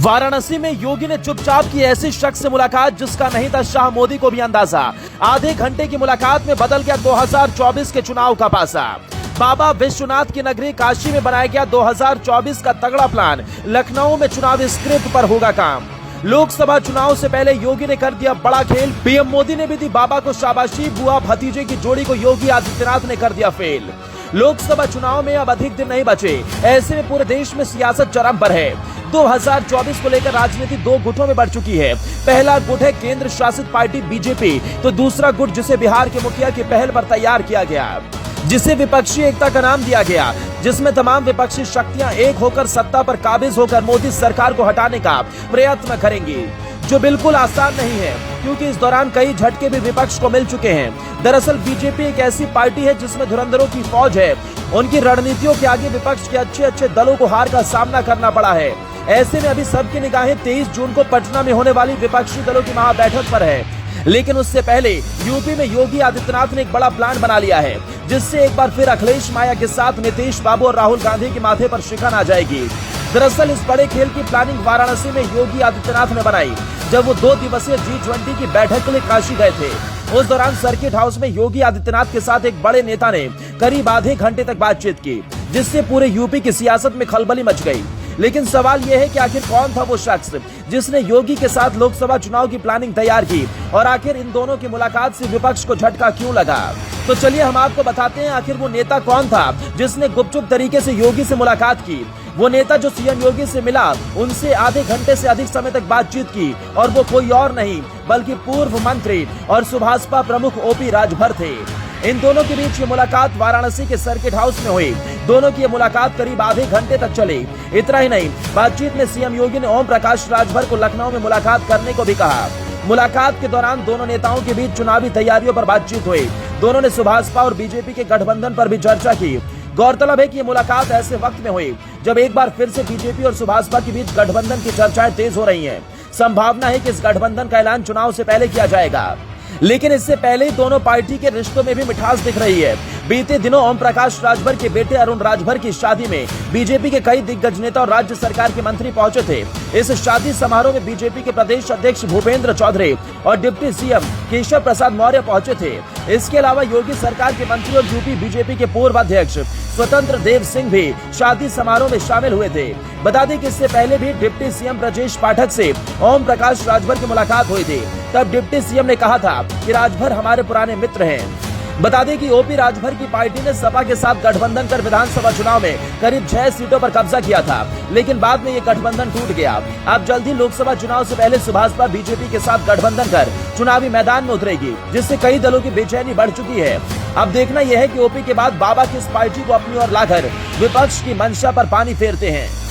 वाराणसी में योगी ने चुपचाप की ऐसी शख्स से मुलाकात जिसका नहीं था शाह मोदी को भी अंदाजा। आधे घंटे की मुलाकात में बदल गया 2024 के चुनाव का पासा। बाबा विश्वनाथ की नगरी काशी में बनाया गया 2024 का तगड़ा प्लान। लखनऊ में चुनावी स्क्रिप्ट पर होगा काम। लोकसभा चुनाव से पहले योगी ने कर दिया बड़ा खेल। पीएम मोदी ने भी दी बाबा को शाबाशी। बुआ भतीजे की जोड़ी को योगी आदित्यनाथ ने कर दिया फेल। लोकसभा चुनाव में अब अधिक दिन नहीं बचे, ऐसे में पूरे देश में सियासत चरम पर है। 2024 को लेकर राजनीति दो गुटों में बढ़ चुकी है। पहला गुट है केंद्र शासित पार्टी बीजेपी, तो दूसरा गुट जिसे बिहार के मुखिया की पहल पर तैयार किया गया, जिसे विपक्षी एकता का नाम दिया गया, जिसमें तमाम विपक्षी शक्तियां एक होकर सत्ता पर काबिज होकर मोदी सरकार को हटाने का प्रयत्न करेंगी, जो बिल्कुल आसान नहीं है, क्योंकि इस दौरान कई झटके भी विपक्ष को मिल चुके हैं। दरअसल बीजेपी एक ऐसी पार्टी है जिसमें धुरंधरों की फौज है। उनकी रणनीतियों के आगे विपक्ष के अच्छे दलों को हार का सामना करना पड़ा है। ऐसे में अभी सबकी निगाहें 23 जून को पटना में होने वाली विपक्षी दलों की महाबैठक पर है। लेकिन उससे पहले यूपी में योगी आदित्यनाथ ने एक बड़ा प्लान बना लिया है, जिससे एक बार फिर अखिलेश माया के साथ नीतीश बाबू और राहुल गांधी के माथे पर शिकन आ जाएगी। दरअसल इस बड़े खेल की प्लानिंग वाराणसी में योगी आदित्यनाथ ने बनाई, जब वो 2 दिवसीय G20 की बैठक के लिए काशी गए थे। उस दौरान सर्किट हाउस में योगी आदित्यनाथ के साथ एक बड़े नेता ने करीब आधे घंटे तक बातचीत की, जिससे पूरे यूपी की सियासत में खलबली मच गई। लेकिन सवाल यह है कि आखिर कौन था वो शख्स जिसने योगी के साथ लोकसभा चुनाव की प्लानिंग तैयार की, और आखिर इन दोनों की मुलाकात से विपक्ष को झटका क्यों लगा। तो चलिए हम आपको बताते हैं आखिर वो नेता कौन था जिसने गुपचुप तरीके से योगी से मुलाकात की। वो नेता जो सीएम योगी से मिला, उनसे आधे घंटे से अधिक समय तक बातचीत की, और वो कोई और नहीं बल्कि पूर्व मंत्री और सुभाषपा प्रमुख ओपी राजभर थे। इन दोनों के बीच ये मुलाकात वाराणसी के सर्किट हाउस में हुई। दोनों की ये मुलाकात करीब आधे घंटे तक चली। इतना ही नहीं, बातचीत में सीएम योगी ने ओम प्रकाश राजभर को लखनऊ में मुलाकात करने को भी कहा। मुलाकात के दौरान दोनों नेताओं के बीच चुनावी तैयारियों पर बातचीत हुई। दोनों ने सुभाषपा और बीजेपी के गठबंधन पर भी चर्चा की। गौरतलब है कि ये मुलाकात ऐसे वक्त में हुई जब एक बार फिर से बीजेपी और सुभाषपा के बीच गठबंधन की चर्चाएं तेज हो रही हैं। संभावना है कि इस गठबंधन का ऐलान चुनाव से पहले किया जाएगा, लेकिन इससे पहले ही दोनों पार्टी के रिश्तों में भी मिठास दिख रही है। बीते दिनों ओम प्रकाश राजभर के बेटे अरुण राजभर की शादी में बीजेपी के कई दिग्गज नेता और राज्य सरकार के मंत्री पहुंचे थे। इस शादी समारोह में बीजेपी के प्रदेश अध्यक्ष भूपेंद्र चौधरी और डिप्टी सीएम केशव प्रसाद मौर्य पहुंचे थे। इसके अलावा योगी सरकार के मंत्री और यूपी बीजेपी के पूर्व अध्यक्ष स्वतंत्र देव सिंह भी शादी समारोह में शामिल हुए थे। बता दें कि इससे पहले भी डिप्टी सीएम ब्रजेश पाठक से ओम प्रकाश राजभर की मुलाकात हुई थी। तब डिप्टी सीएम ने कहा था कि राजभर हमारे पुराने मित्र हैं। बता दें कि ओपी राजभर की पार्टी ने सपा के साथ गठबंधन कर विधानसभा चुनाव में करीब 6 सीटों पर कब्जा किया था, लेकिन बाद में ये गठबंधन टूट गया। अब जल्द ही लोकसभा चुनाव से पहले सुभाषपा बीजेपी के साथ गठबंधन कर चुनावी मैदान में उतरेगी, जिससे कई दलों की बेचैनी बढ़ चुकी है। अब देखना यह है कि ओपी के बाद बाबा किस पार्टी को अपनी ओर लाकर विपक्ष की मंशा पर पानी फेरते हैं।